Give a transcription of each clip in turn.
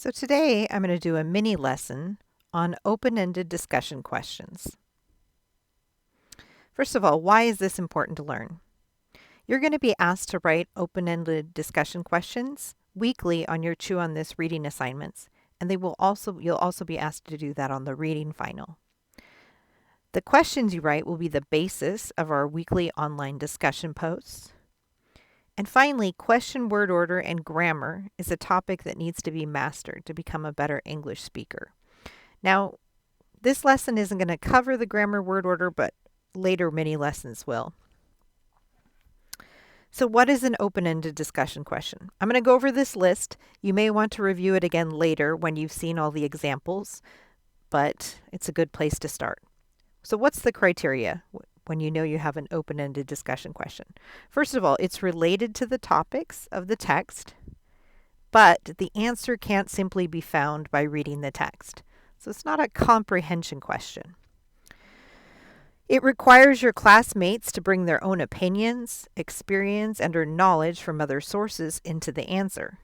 So today I'm going to do a mini lesson on open-ended discussion questions. First of all, why is this important to learn? You're going to be asked to write open-ended discussion questions weekly on your Chew on This reading assignments, and you'll also be asked to do that on the reading final. The questions you write will be the basis of our weekly online discussion posts. And finally, question word order and grammar is a topic that needs to be mastered to become a better English speaker. Now, this lesson isn't going to cover the grammar word order, but later mini lessons will. So what is an open-ended discussion question? I'm going to go over this list. You may want to review it again later when you've seen all the examples, but it's a good place to start. So what's the criteria when you know you have an open-ended discussion question? First of all, it's related to the topics of the text, but the answer can't simply be found by reading the text. So it's not a comprehension question. It requires your classmates to bring their own opinions, experience, and/or knowledge from other sources into the answer.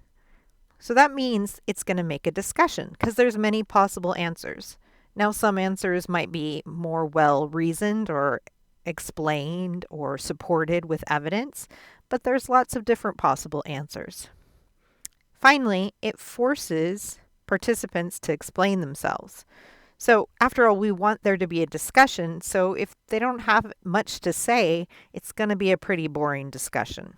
So that means it's going to make a discussion because there's many possible answers. Now, some answers might be more well-reasoned or explained or supported with evidence, but there's lots of different possible answers. Finally, it forces participants to explain themselves. So after all, we want there to be a discussion, so if they don't have much to say, it's going to be a pretty boring discussion.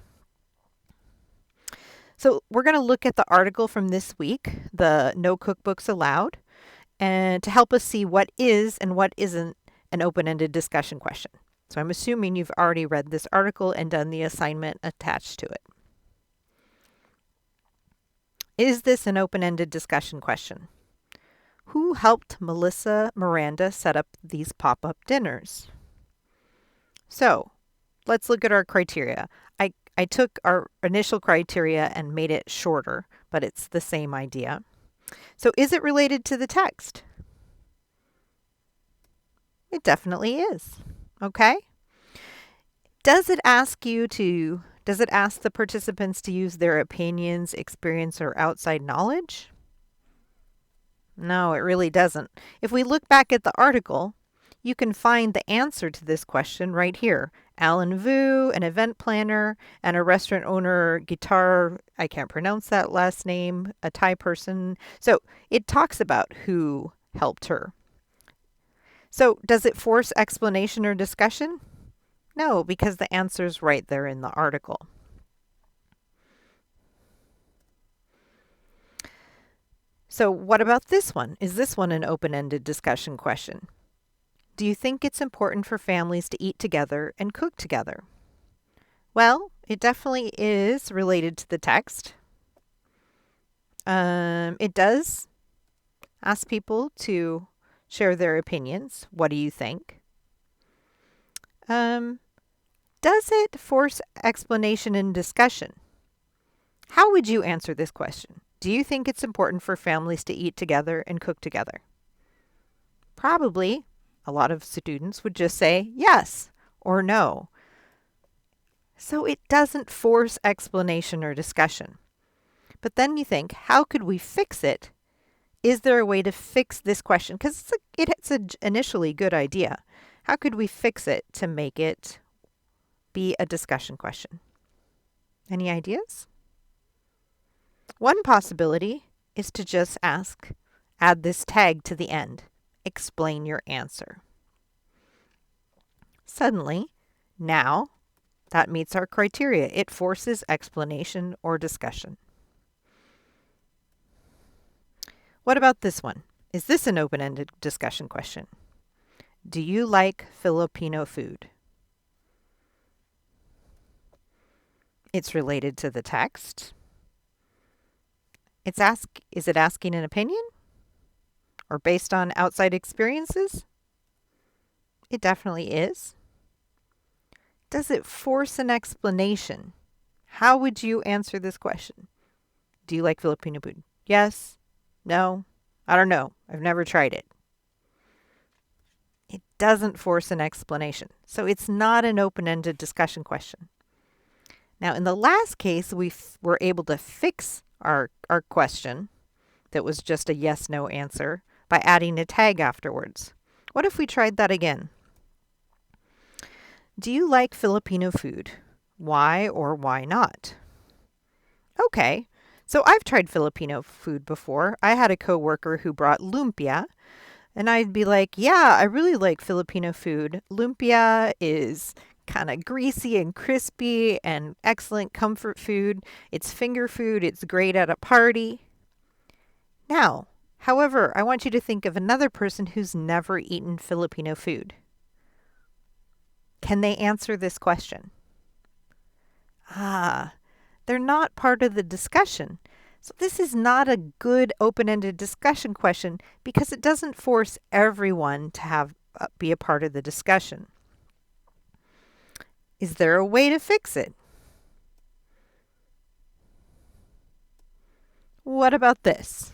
So we're going to look at the article from this week, the No Cookbooks Allowed, and to help us see what is and what isn't an open-ended discussion question. So I'm assuming you've already read this article and done the assignment attached to it. Is this an open-ended discussion question? Who helped Melissa Miranda set up these pop-up dinners? So let's look at our criteria. I took our initial criteria and made it shorter, but it's the same idea. So is it related to the text? It definitely is. Okay? Does it ask the participants to use their opinions, experience, or outside knowledge? No, it really doesn't. If we look back at the article, you can find the answer to this question right here. Alan Vu, an event planner, and a restaurant owner, I can't pronounce that last name, a Thai person. So it talks about who helped her. So does it force explanation or discussion? No, because the answer's right there in the article. So what about this one? Is this one an open-ended discussion question? Do you think it's important for families to eat together and cook together? Well, it definitely is related to the text. It does ask people to share their opinions. What do you think? Does it force explanation and discussion? How would you answer this question? Do you think it's important for families to eat together and cook together? Probably a lot of students would just say yes or no. So it doesn't force explanation or discussion. But then you think, how could we fix it? Is there a way to fix this question? Because it's an initially good idea. How could we fix it to make it be a discussion question? Any ideas? One possibility is to just add this tag to the end. Explain your answer. Suddenly, now, that meets our criteria. It forces explanation or discussion. What about this one? Is this an open-ended discussion question? Do you like Filipino food? It's related to the text. Is it asking an opinion? Or based on outside experiences? It definitely is. Does it force an explanation? How would you answer this question? Do you like Filipino food? Yes? No? I don't know. I've never tried it. It doesn't force an explanation. So it's not an open-ended discussion question. Now, in the last case, we were able to fix our question that was just a yes/no answer by adding a tag afterwards. What if we tried that again? Do you like Filipino food? Why or why not? Okay, so I've tried Filipino food before. I had a coworker who brought lumpia, and I'd be like, yeah, I really like Filipino food. Lumpia is kind of greasy and crispy and excellent comfort food. It's finger food. It's great at a party. Now, however, I want you to think of another person who's never eaten Filipino food. Can they answer this question? They're not part of the discussion. So this is not a good open-ended discussion question because it doesn't force everyone to be a part of the discussion. Is there a way to fix it? What about this?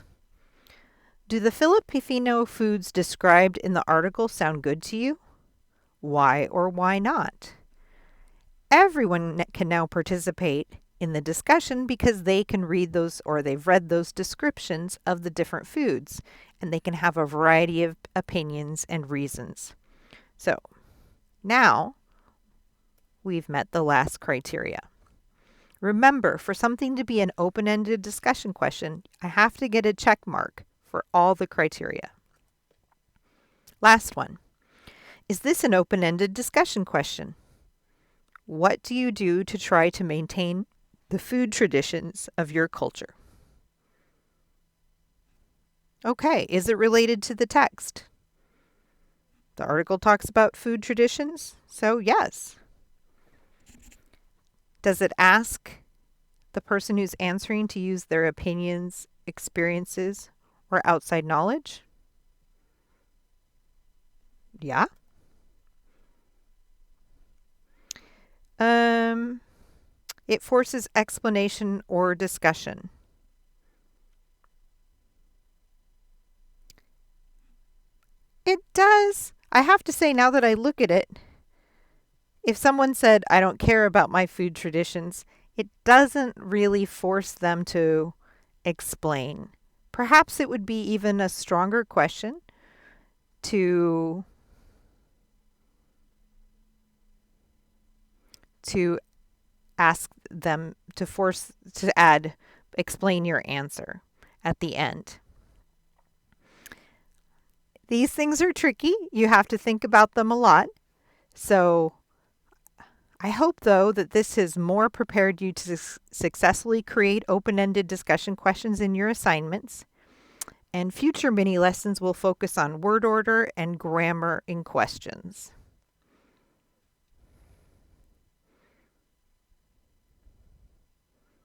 Do the Filipino foods described in the article sound good to you? Why or why not? Everyone can now participate in the discussion because they can read those, or they've read those descriptions of the different foods, and they can have a variety of opinions and reasons. So now we've met the last criteria. Remember, for something to be an open-ended discussion question, I have to get a check mark for all the criteria. Last one. Is this an open-ended discussion question? What do you do to try to maintain the food traditions of your culture? Okay, is it related to the text? The article talks about food traditions, so yes. Does it ask the person who's answering to use their opinions, experiences, or outside knowledge? Yeah. It forces explanation or discussion. It does. I have to say, now that I look at it, if someone said, I don't care about my food traditions, it doesn't really force them to explain. Perhaps it would be even a stronger question to ask them to explain your answer at the end. These things are tricky. You have to think about them a lot. So I hope, though, that this has more prepared you to successfully create open-ended discussion questions in your assignments. And future mini lessons will focus on word order and grammar in questions.